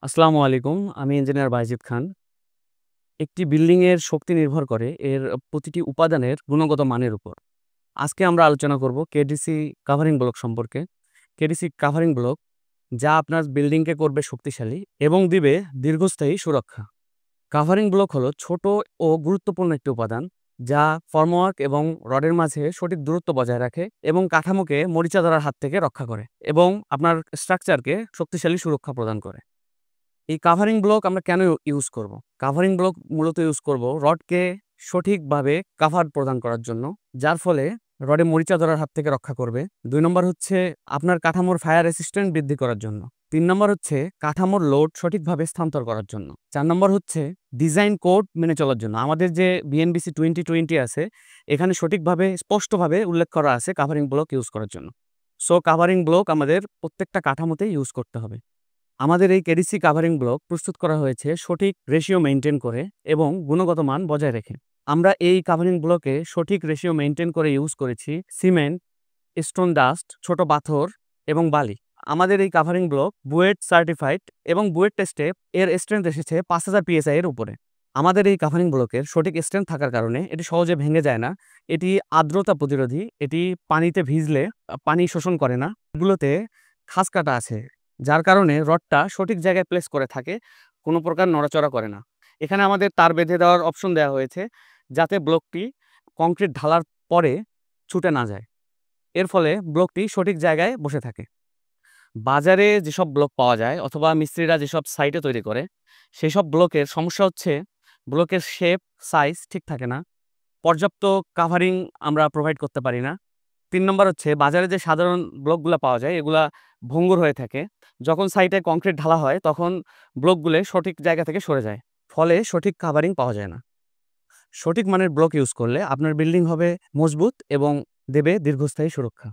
আসসালামু আলাইকুম। আমি ইঞ্জিনিয়ার বাইজিদ খান। একটি বিল্ডিং এর শক্তি নির্ভর করে এর প্রতিটি উপাদানের গুণগত মানের উপর। আজকে আমরা আলোচনা করব কেডিসি কাভারিং ব্লক সম্পর্কে। কেডিসি কাভারিং ব্লক যা আপনার বিল্ডিংকে করবে শক্তিশালী এবং দিবে দীর্ঘস্থায়ী সুরক্ষা। কাভারিং ব্লক হলো ছোট ও গুরুত্বপূর্ণ একটি উপাদান যা ফর্মওয়ার্ক এবং রডের মাঝে সঠিক দূরত্ব বজায় রাখে এবং কাঠামোকে মরিচা ধরার হাত থেকে রক্ষা করে এবং আপনার স্ট্রাকচারকে শক্তিশালী সুরক্ষা প্রদান করে। এই কাভারিং ব্লক আমরা কেন ইউজ করব? কাভারিং ব্লক মূলত ইউজ করব রডকে সঠিকভাবে কাভার প্রদান করার জন্য, যার ফলে রডে মরিচা ধরার হাত থেকে রক্ষা করবে। ২ নম্বর হচ্ছে আপনার কাঠামোর ফায়ার রেসিস্ট্যান্ট বৃদ্ধি করার জন্য। ৩ নম্বর হচ্ছে কাঠামোর লোড সঠিকভাবে স্থানান্তর করার জন্য। ৪ নম্বর হচ্ছে ডিজাইন কোড মেনে চলার জন্য। আমাদের যে বিএনবিসি 2020 আছে, এখানে সঠিকভাবে স্পষ্টভাবে উল্লেখ করা আছে কাভারিং ব্লক ইউজ করার জন্য। সো কাভারিং ব্লক আমাদের প্রত্যেকটা কাঠামোতেই ইউজ করতে হবে। আমাদের এই কেডিসি কাভারিং ব্লক প্রস্তুত করা হয়েছে সঠিক রেশিও মেইনটেইন করে এবং গুণগত মান বজায় রেখে। আমরা এই কাভারিং ব্লকে সঠিক রেশিও মেইনটেইন করে ইউজ করেছি সিমেন্ট, স্টোন ডাস্ট, ছোট পাথর এবং বালি। আমাদের এই কাভারিং ব্লক বুয়েট সার্টিফাইড এবং বুয়েট টেস্টে এর স্ট্রেংথ এসেছে 5000 PSI এর উপরে। আমাদের এই কাভারিং ব্লকের সঠিক স্ট্রেংথ থাকার কারণে এটি সহজে ভেঙে যায় না। এটি আর্দ্রতা প্রতিরোধী, এটি পানিতে ভিজলে পানি শোষণ করে না। এগুলোতে খাঁজ কাটা আছে, যার কারণে রডটা সঠিক জায়গায় প্লেস করে থাকে, কোনো প্রকার নড়াচড়া করে না। এখানে আমাদের তার বেঁধে দেওয়ার অপশন দেওয়া হয়েছে, যাতে ব্লকটি কংক্রিট ঢালার পরে ছুটে না যায়। এর ফলে ব্লকটি সঠিক জায়গায় বসে থাকে। বাজারে যেসব ব্লক পাওয়া যায় অথবা মিস্ত্রিরা যেসব সাইটে তৈরি করে, সেসব ব্লকের সমস্যা হচ্ছে ব্লকের শেপ, সাইজ ঠিক থাকে না। পর্যাপ্ত কাভারিং আমরা প্রোভাইড করতে পারি না। ৩ নম্বর হচ্ছে বাজারে যে সাধারণ ব্লকগুলা পাওয়া যায়, এগুলা ভঙ্গুর হয়ে থাকে। যখন সাইটে কংক্রিট ঢালা হয়, তখন ব্লকগুলো সঠিক জায়গা থেকে সরে যায়। ফলে সঠিক কাভারিং পাওয়া যায় না। সঠিক মানের ব্লক ইউজ করলে আপনার বিল্ডিং হবে মজবুত এবং দেবে দীর্ঘস্থায়ী সুরক্ষা।